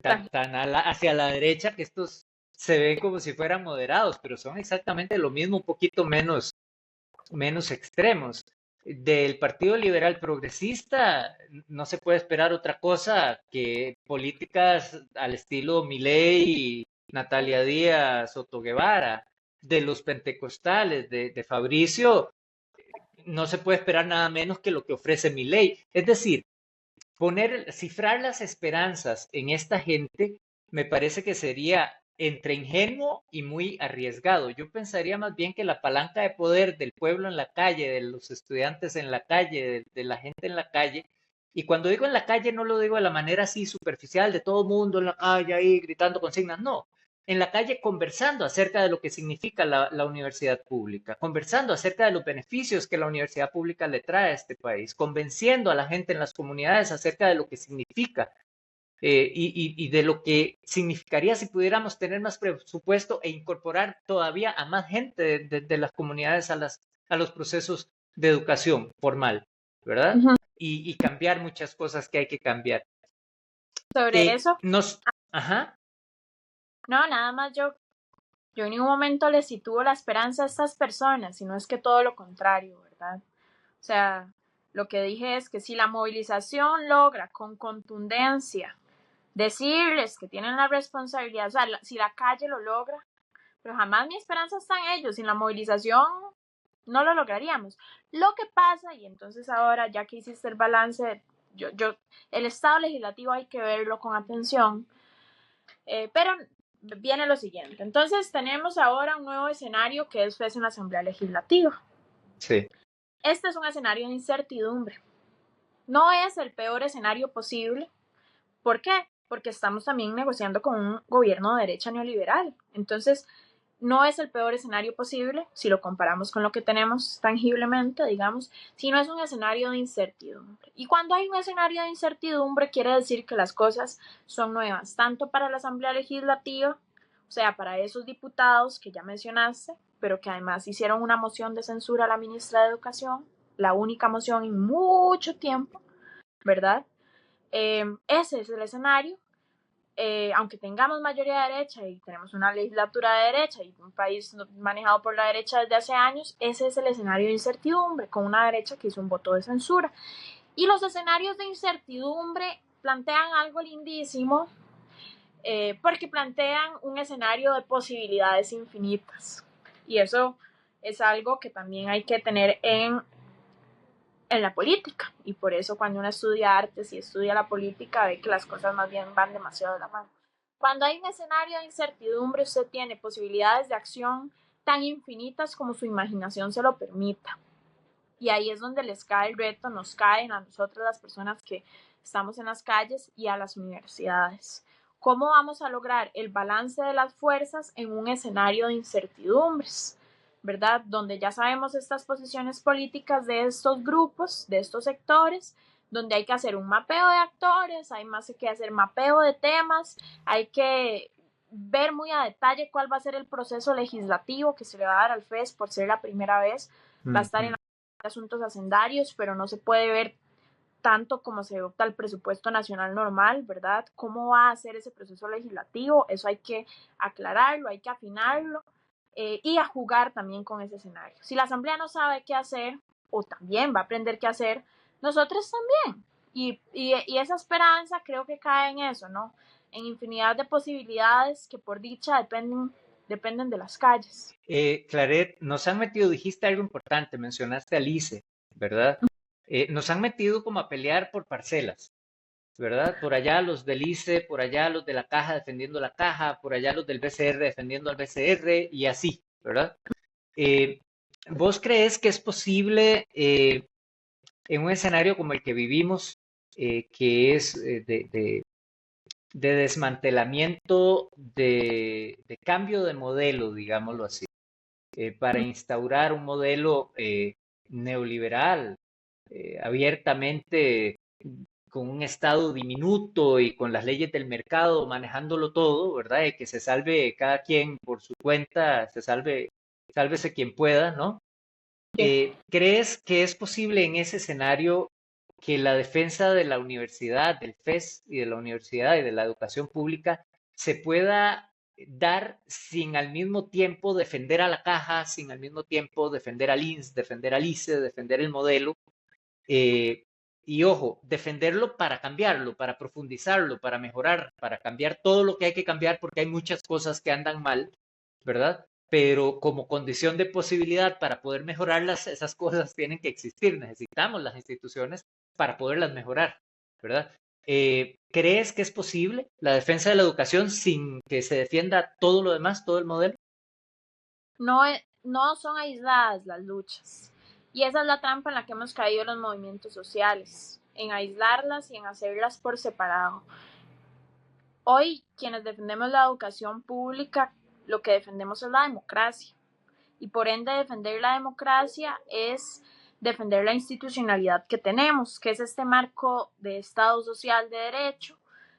hacia la derecha que estos se ven como si fueran moderados, pero son exactamente lo mismo, un poquito menos extremos. Del Partido Liberal Progresista no se puede esperar otra cosa que políticas al estilo Milei, Natalia Díaz, Soto Guevara. De los pentecostales, de Fabricio, no se puede esperar nada menos que lo que ofrece Milei. Es decir, cifrar las esperanzas en esta gente me parece que sería entre ingenuo y muy arriesgado. Yo pensaría más bien que la palanca de poder del pueblo en la calle, de los estudiantes en la calle, de la gente en la calle, y cuando digo en la calle no lo digo de la manera así superficial de todo el mundo en la calle ahí gritando consignas, no, en la calle conversando acerca de lo que significa la universidad pública, conversando acerca de los beneficios que la universidad pública le trae a este país, convenciendo a la gente en las comunidades acerca de lo que significa y de lo que significaría si pudiéramos tener más presupuesto e incorporar todavía a más gente de las comunidades a los procesos de educación formal, ¿verdad? Ujú. Y cambiar muchas cosas que hay que cambiar. Sobre eso, Ajá, no, nada más yo en ningún momento les sitúo la esperanza a estas personas, sino es que todo lo contrario, ¿verdad? O sea, lo que dije es que si la movilización logra con contundencia decirles que tienen la responsabilidad, o sea, si la calle lo logra, pero jamás mi esperanza está en ellos, sin la movilización no lo lograríamos. Lo que pasa, y entonces ahora ya que hiciste el balance, el Estado legislativo hay que verlo con atención, pero viene lo siguiente. Entonces tenemos ahora un nuevo escenario que es en la Asamblea Legislativa. sí, Este es un escenario de incertidumbre. No es el peor escenario posible. ¿Por qué? Porque estamos también negociando con un gobierno de derecha neoliberal. Entonces, no es el peor escenario posible si lo comparamos con lo que tenemos tangiblemente, digamos, sino es un escenario de incertidumbre. Y cuando hay un escenario de incertidumbre, quiere decir que las cosas son nuevas, tanto para la Asamblea Legislativa, o sea, para esos diputados que ya mencionaste, pero que además hicieron una moción de censura a la ministra de Educación, la única moción en mucho tiempo, ¿verdad? Ese es el escenario. Aunque tengamos mayoría de derecha y tenemos una legislatura de derecha y un país manejado por la derecha desde hace años, ese es el escenario de incertidumbre, con una derecha que hizo un voto de censura. Y los escenarios de incertidumbre plantean algo lindísimo, porque plantean un escenario de posibilidades infinitas. Y eso es algo que también hay que tener en la política. Y por eso cuando uno estudia artes y estudia la política, ve que las cosas más bien van demasiado de la mano. Cuando hay un escenario de incertidumbre, usted tiene posibilidades de acción tan infinitas como su imaginación se lo permita. Y ahí es donde les cae el reto, nos caen a nosotros las personas que estamos en las calles y a las universidades. ¿Cómo vamos a lograr el balance de las fuerzas en un escenario de incertidumbres? ¿Verdad? Donde ya sabemos estas posiciones políticas de estos grupos, de estos sectores, donde hay que hacer un mapeo de actores, hay más que hacer mapeo de temas, hay que ver muy a detalle cuál va a ser el proceso legislativo que se le va a dar al FES por ser la primera vez, va a estar en asuntos hacendarios, pero no se puede ver tanto como se opta el presupuesto nacional normal, ¿verdad? ¿Cómo va a ser ese proceso legislativo? Eso hay que aclararlo, hay que afinarlo y a jugar también con ese escenario. Si la Asamblea no sabe qué hacer, o también va a aprender qué hacer, nosotros también. Y esa esperanza creo que cae en eso, ¿no? En infinidad de posibilidades que por dicha dependen de las calles. Claret, nos han metido, dijiste algo importante, mencionaste a Lice, ¿verdad? Nos han metido como a pelear por parcelas, ¿verdad? Por allá los del ICE, por allá los de la caja defendiendo la caja, por allá los del BCR defendiendo al BCR y así, ¿verdad? Eh, ¿Vos crees que es posible en un escenario como el que vivimos, que es de desmantelamiento, de cambio de modelo, digámoslo así, para instaurar un modelo neoliberal, abiertamente con un Estado diminuto y con las leyes del mercado manejándolo todo, ¿verdad? Y que se salve cada quien por su cuenta, sálvese quien pueda, ¿no? Sí. ¿Crees que es posible en ese escenario que la defensa de la universidad, del FES y de la universidad y de la educación pública se pueda dar sin al mismo tiempo defender a la caja, sin al mismo tiempo defender al INS, defender al ICE, defender el modelo? eh, y ojo, defenderlo para cambiarlo, para profundizarlo, para mejorar, para cambiar todo lo que hay que cambiar, porque hay muchas cosas que andan mal, ¿verdad? Pero como condición de posibilidad para poder mejorarlas, esas cosas tienen que existir. Necesitamos las instituciones para poderlas mejorar, ¿verdad? ¿Crees que es posible la defensa de la educación sin que se defienda todo lo demás, todo el modelo? No, no son aisladas las luchas. Y esa es la trampa en la que hemos caído los movimientos sociales, en aislarlas y en hacerlas por separado. Hoy, quienes defendemos la educación pública, lo que defendemos es la democracia. Y por ende, defender la democracia es defender la institucionalidad que tenemos, que es este marco de Estado social de derecho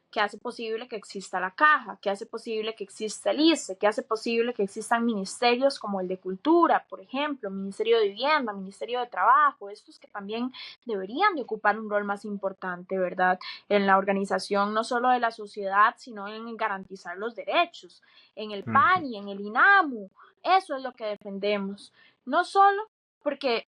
que hace posible que exista la caja, que hace posible que exista el ICE, que hace posible que existan ministerios como el de Cultura, por ejemplo, Ministerio de Vivienda, Ministerio de Trabajo, estos que también deberían de ocupar un rol más importante, ¿verdad? En la organización no solo de la sociedad, sino en garantizar los derechos, en el Ujú, PANI, en el INAMU, eso es lo que defendemos. No solo porque,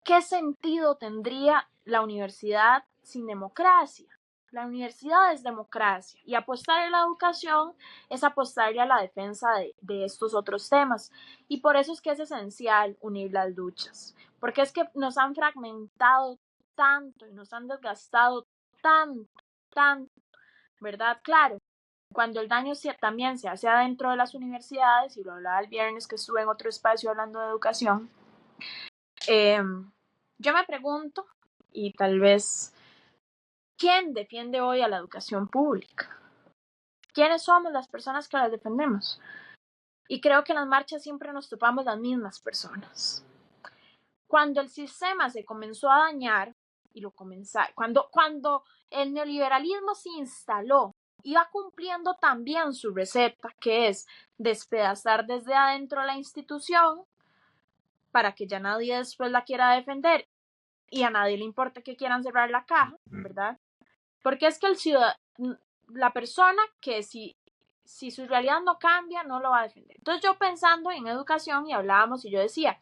¿qué sentido tendría la universidad sin democracia? La universidad es democracia y apostar en la educación es apostarle a la defensa de estos otros temas. Y por eso es que es esencial unir las luchas, porque es que nos han fragmentado tanto y nos han desgastado tanto, tanto, ¿verdad? Claro, cuando el daño también se hace adentro de las universidades, y lo hablaba el viernes que estuve en otro espacio hablando de educación, eh, yo me pregunto, y tal vez, ¿quién defiende hoy a la educación pública? ¿Quiénes somos las personas que la defendemos? Y creo que en las marchas siempre nos topamos las mismas personas. Cuando el sistema se comenzó a dañar, y cuando el neoliberalismo se instaló, iba cumpliendo también su receta, que es despedazar desde adentro la institución para que ya nadie después la quiera defender y a nadie le importa que quieran cerrar la caja, ¿verdad? Porque es que la persona que si su realidad no cambia, no lo va a defender. Entonces yo pensando en educación y hablábamos y yo decía,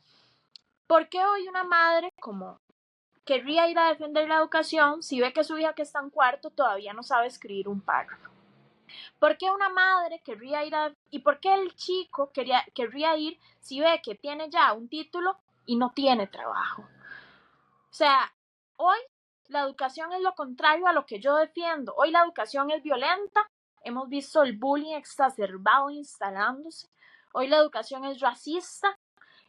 ¿por qué hoy una madre como querría ir a defender la educación si ve que su hija que está en cuarto todavía no sabe escribir un párrafo? ¿Por qué una madre querría ir y por qué el chico querría ir si ve que tiene ya un título y no tiene trabajo? O sea, hoy la educación es lo contrario a lo que yo defiendo. Hoy la educación es violenta. Hemos visto el bullying exacerbado instalándose. Hoy la educación es racista,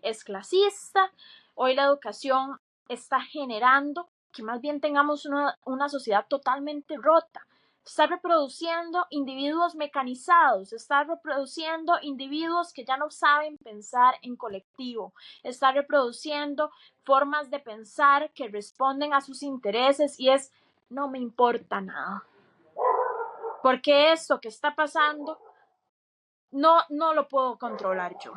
es clasista. Hoy la educación está generando que más bien tengamos una sociedad totalmente rota. Está reproduciendo individuos mecanizados, está reproduciendo individuos que ya no saben pensar en colectivo, está reproduciendo formas de pensar que responden a sus intereses y es no me importa nada. Porque esto que está pasando no lo puedo controlar yo.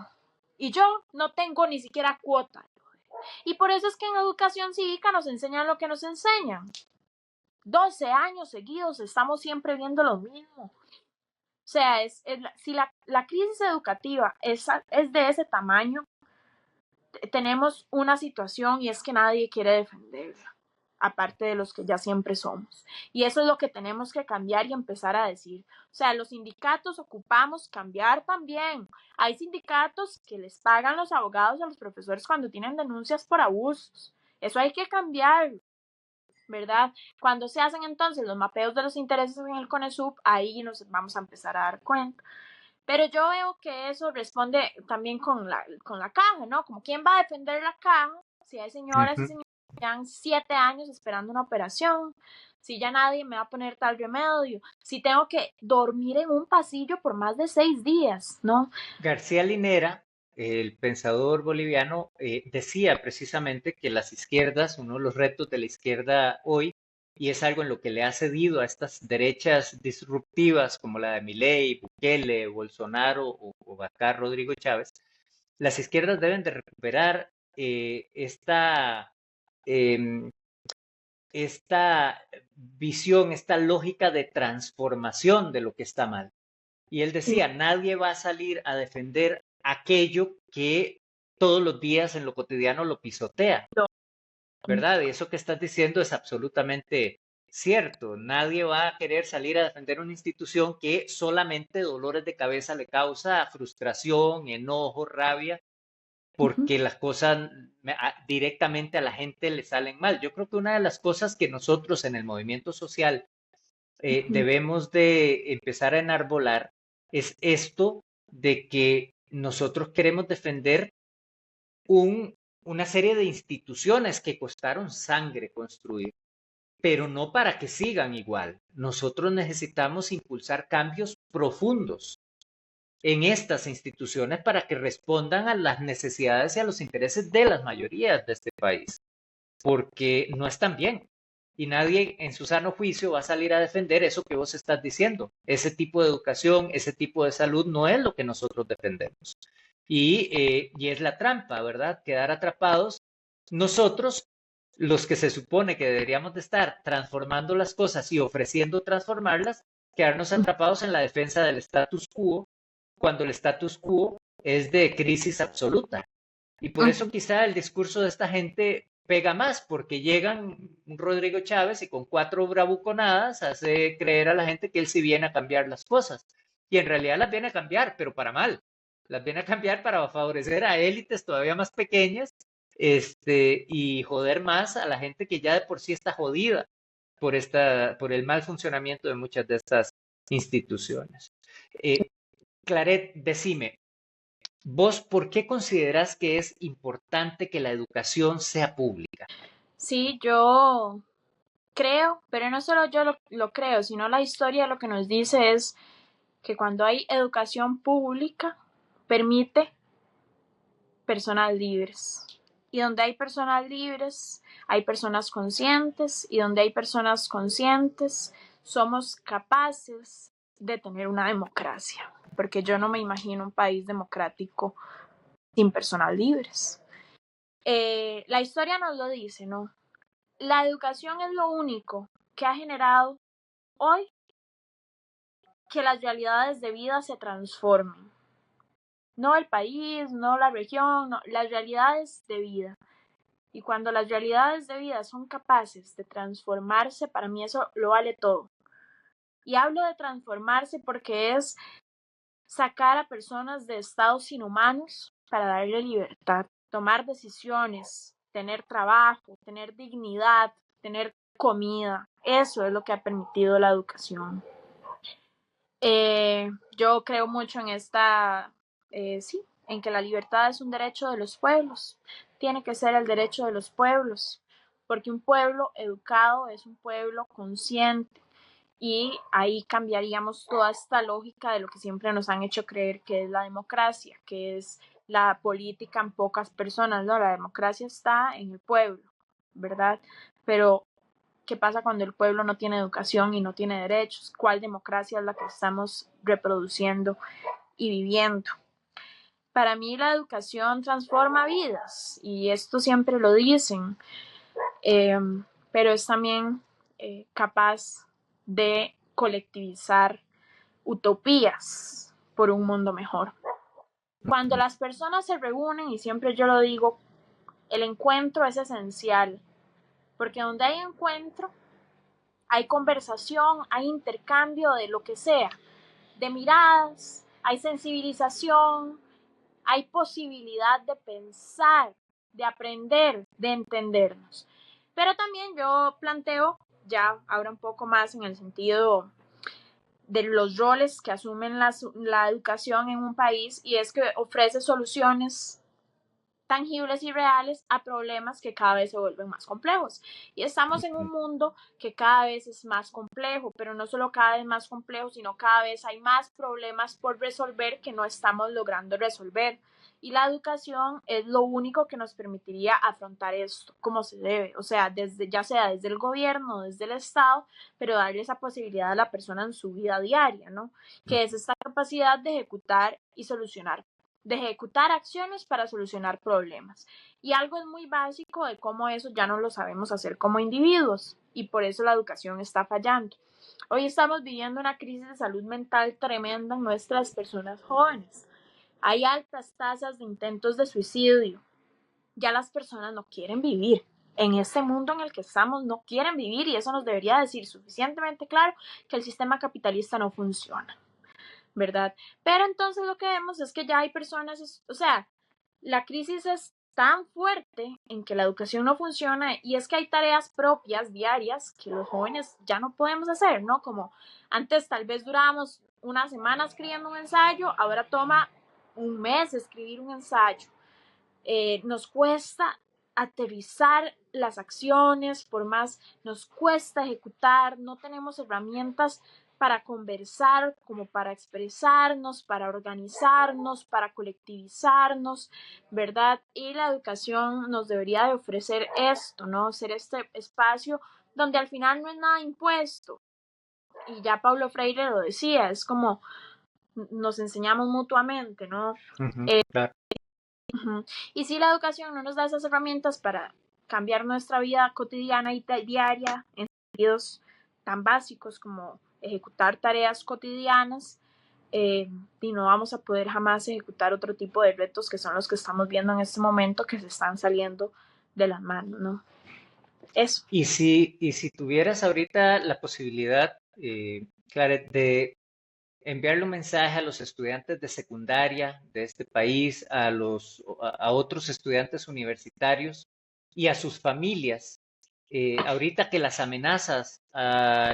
Y yo no tengo ni siquiera cuota. Y por eso es que en educación cívica nos enseñan lo que nos enseñan. 12 años seguidos estamos siempre viendo lo mismo. O sea, si la crisis educativa es de ese tamaño, tenemos una situación y es que nadie quiere defenderla, aparte de los que ya siempre somos. Y eso es lo que tenemos que cambiar y empezar a decir. O sea, los sindicatos ocupamos cambiar también. Hay sindicatos que les pagan los abogados a los profesores cuando tienen denuncias por abusos. Eso hay que cambiar, ¿verdad? Cuando se hacen entonces los mapeos de los intereses en el CONESUB, ahí nos vamos a empezar a dar cuenta. Pero yo veo que eso responde también con la caja, ¿no? Como quién va a defender la caja si hay señoras y Ujú. señores que llevan 7 años esperando una operación, si ya nadie me va a poner tal remedio, si tengo que dormir en un pasillo por más de 6 días, ¿no? García Linera, el pensador boliviano, decía precisamente que las izquierdas, uno de los retos de la izquierda hoy, y es algo en lo que le ha cedido a estas derechas disruptivas como la de Milei, Bukele, Bolsonaro o acá Rodrigo Chávez, las izquierdas deben de recuperar em, esta visión, esta lógica de transformación de lo que está mal. Y él Sí, decía, nadie va a salir a defender aquello que todos los días en lo cotidiano lo pisotea, lo- ¿verdad? Y eso que estás diciendo es absolutamente cierto. Nadie va a querer salir a defender una institución que solamente dolores de cabeza le causa, frustración, enojo, rabia, ujú, porque las cosas directamente a la gente le salen mal. Yo creo que una de las cosas que nosotros en el movimiento social ujú, debemos de empezar a enarbolar es esto de que nosotros queremos defender un, una serie de instituciones que costaron sangre construir, pero no para que sigan igual. Nosotros necesitamos impulsar cambios profundos en estas instituciones para que respondan a las necesidades y a los intereses de las mayorías de este país, porque no están bien. Y nadie en su sano juicio va a salir a defender eso que vos estás diciendo. Ese tipo de educación, ese tipo de salud no es lo que nosotros defendemos. Y es la trampa, ¿verdad? Quedar atrapados nosotros, los que se supone que deberíamos de estar transformando las cosas y ofreciendo transformarlas, quedarnos atrapados en la defensa del status quo, cuando el status quo es de crisis absoluta. Y por eso ujú. quizá el discurso de esta gente pega más, porque llegan un Rodrigo Chávez y con 4 bravuconadas hace creer a la gente que él sí viene a cambiar las cosas. Y en realidad las viene a cambiar, pero para mal. Las viene a cambiar para favorecer a élites todavía más pequeñas, y joder más a la gente que ya de por sí está jodida por el mal funcionamiento de muchas de estas instituciones. Eh, Claret, decime, ¿vos por qué considerás que es importante que la educación sea pública? Sí, yo creo, pero no solo yo lo creo, sino la historia lo que nos dice es que cuando hay educación pública, permite personas libres. Y donde hay personas libres, hay personas conscientes, y donde hay personas conscientes, somos capaces de tener una democracia, porque yo no me imagino un país democrático sin personas libres. La historia nos lo dice, ¿no? La educación es lo único que ha generado hoy que las realidades de vida se transformen. No el país, no la región, no, las realidades de vida. Y cuando las realidades de vida son capaces de transformarse, para mí eso lo vale todo. Y hablo de transformarse porque es sacar a personas de estados inhumanos para darle libertad, tomar decisiones, tener trabajo, tener dignidad, tener comida. Eso es lo que ha permitido la educación. Yo creo mucho en sí, en que la libertad es un derecho de los pueblos, tiene que ser el derecho de los pueblos, porque un pueblo educado es un pueblo consciente y ahí cambiaríamos toda esta lógica de lo que siempre nos han hecho creer que es la democracia, que es la política en pocas personas, no, la democracia está en el pueblo, ¿verdad? Pero ¿qué pasa cuando el pueblo no tiene educación y no tiene derechos? ¿Cuál democracia es la que estamos reproduciendo y viviendo? Para mí la educación transforma vidas y esto siempre lo dicen, eh, pero es también capaz de colectivizar utopías por un mundo mejor. Cuando las personas se reúnen, y siempre yo lo digo, el encuentro es esencial, porque donde hay encuentro hay conversación, hay intercambio de lo que sea, de miradas, hay sensibilización, hay posibilidad de pensar, de aprender, de entendernos. Pero también yo planteo ya ahora un poco más en el sentido de los roles que asumen la educación en un país, y es que ofrece soluciones tangibles y reales a problemas que cada vez se vuelven más complejos. Y estamos en un mundo que cada vez es más complejo, pero no solo cada vez más complejo, sino cada vez hay más problemas por resolver que no estamos logrando resolver. Y la educación es lo único que nos permitiría afrontar esto como se debe, o sea, ya sea desde el gobierno, desde el Estado, pero darle esa posibilidad a la persona en su vida diaria, ¿no? Que es esta capacidad de ejecutar y solucionar, de ejecutar acciones para solucionar problemas. Y algo es muy básico de cómo eso ya no lo sabemos hacer como individuos, y por eso la educación está fallando. Hoy estamos viviendo una crisis de salud mental tremenda en nuestras personas jóvenes. Hay altas tasas de intentos de suicidio. Ya las personas no quieren vivir. En este mundo en el que estamos no quieren vivir, y eso nos debería decir suficientemente claro que el sistema capitalista no funciona, ¿verdad? Pero entonces lo que vemos es que ya hay personas, o sea, la crisis es tan fuerte en que la educación no funciona, y es que hay tareas propias diarias que los jóvenes ya no podemos hacer, ¿no? Como antes tal vez durábamos una semana escribiendo un ensayo, ahora toma un mes escribir un ensayo. Nos cuesta aterrizar las acciones, por más nos cuesta ejecutar, no tenemos herramientas para conversar, como para expresarnos, para organizarnos, para colectivizarnos, ¿verdad? Y la educación nos debería de ofrecer esto, ¿no? Ser este espacio donde al final no es nada impuesto. Y ya Paulo Freire lo decía, es como nos enseñamos mutuamente, ¿no? Claro. Y si la educación no nos da esas herramientas para cambiar nuestra vida cotidiana y diaria en sentidos tan básicos como ejecutar tareas cotidianas, y no vamos a poder jamás ejecutar otro tipo de retos que son los que estamos viendo en este momento, que se están saliendo de las manos, ¿no? Eso. Y si tuvieras ahorita la posibilidad, Claret, de enviarle un mensaje a los estudiantes de secundaria de este país, a otros estudiantes universitarios y a sus familias, ahorita que las amenazas a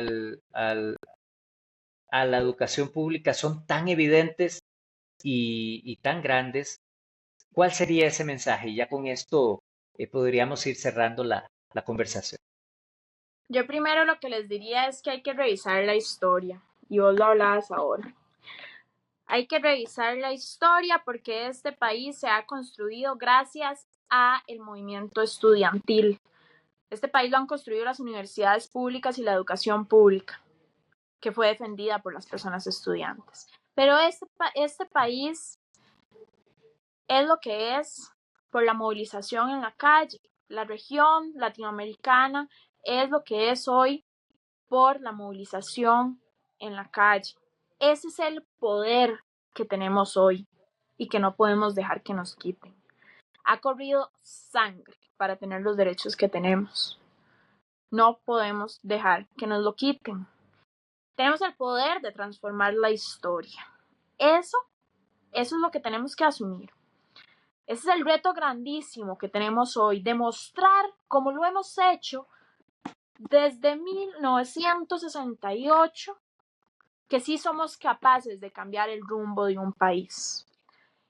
la educación pública son tan evidentes y tan grandes, ¿cuál sería ese mensaje? Y ya con esto podríamos ir cerrando la conversación. Yo primero lo que les diría es que hay que revisar la historia, y vos lo hablabas ahora. Hay que revisar la historia porque este país se ha construido gracias a el movimiento estudiantil. Este país lo han construido las universidades públicas y la educación pública, que fue defendida por las personas estudiantes. Pero este país es lo que es por la movilización en la calle. La región latinoamericana es lo que es hoy por la movilización en la calle. Ese es el poder que tenemos hoy y que no podemos dejar que nos quiten. Ha corrido sangre para tener los derechos que tenemos. No podemos dejar que nos lo quiten. Tenemos el poder de transformar la historia. Eso es lo que tenemos que asumir. Ese es el reto grandísimo que tenemos hoy, demostrar, como lo hemos hecho desde 1968, que sí somos capaces de cambiar el rumbo de un país.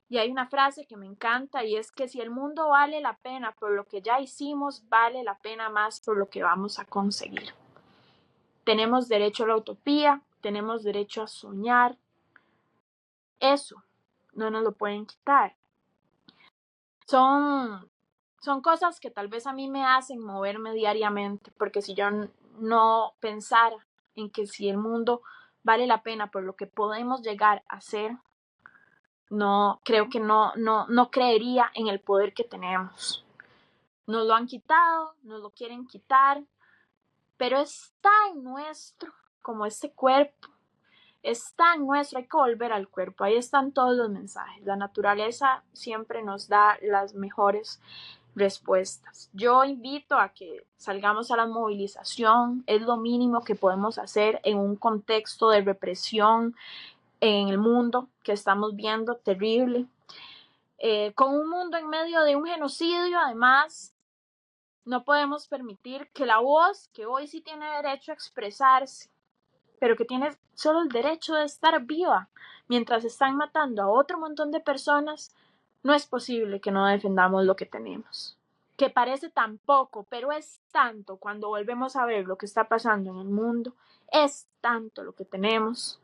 Y hay una frase que me encanta, y es que si el mundo vale la pena por lo que ya hicimos, vale la pena más por lo que vamos a conseguir. Tenemos derecho a la utopía, tenemos derecho a soñar. Eso no nos lo pueden quitar. Son cosas que tal vez a mí me hacen moverme diariamente, porque si yo no pensara en que si el mundo vale la pena por lo que podemos llegar a ser, no creo que no creería en el poder que tenemos. Nos lo han quitado, nos lo quieren quitar, pero está en nuestro, como este cuerpo, está en nuestro, hay que volver al cuerpo, ahí están todos los mensajes. La naturaleza siempre nos da las mejores respuestas. Yo invito a que salgamos a la movilización, es lo mínimo que podemos hacer en un contexto de represión en el mundo que estamos viendo terrible, con un mundo en medio de un genocidio. Además, no podemos permitir que la voz que hoy sí tiene derecho a expresarse pero que tiene solo el derecho de estar viva mientras están matando a otro montón de personas, no es posible que no defendamos lo que tenemos. Que parece tan poco, pero es tanto cuando volvemos a ver lo que está pasando en el mundo, es tanto lo que tenemos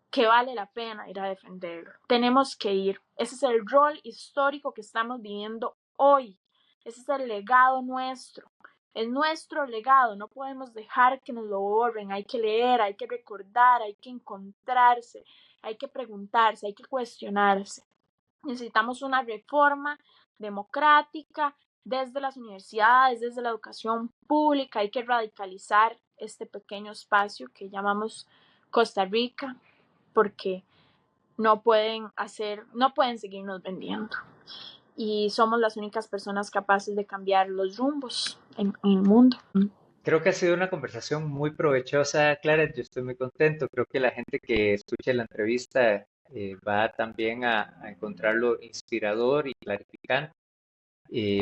que vale la pena ir a defenderlo. Tenemos que ir. Ese es el rol histórico que estamos viviendo hoy. Ese es el legado nuestro. Es nuestro legado. No podemos dejar que nos lo borren. Hay que leer, hay que recordar, hay que encontrarse, hay que preguntarse, hay que cuestionarse. Necesitamos una reforma democrática desde las universidades, desde la educación pública. Hay que radicalizar este pequeño espacio que llamamos Costa Rica, porque no pueden seguirnos vendiendo. Y somos las únicas personas capaces de cambiar los rumbos en el mundo. Creo que ha sido una conversación muy provechosa, Claret. Yo estoy muy contento. Creo que la gente que escuche la entrevista va también a encontrarlo inspirador y clarificante.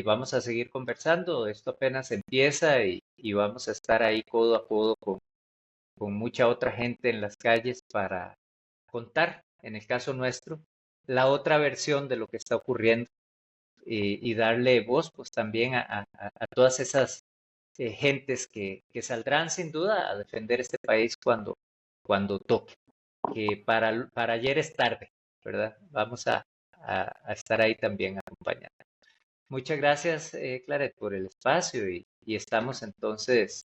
Vamos a seguir conversando. Esto apenas empieza y vamos a estar ahí codo a codo con mucha otra gente en las calles para contar, en el caso nuestro, la otra versión de lo que está ocurriendo y darle voz pues también a todas esas gentes que saldrán sin duda a defender este país cuando toque, que para ayer es tarde, ¿verdad? Vamos a estar ahí también acompañando. Muchas gracias, Claret, por el espacio y estamos entonces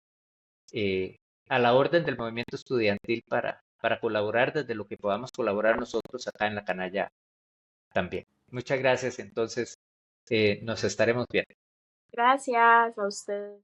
eh, a la orden del movimiento estudiantil para colaborar desde lo que podamos colaborar nosotros acá en la canalla también. Muchas gracias, entonces nos estaremos viendo. Gracias a ustedes.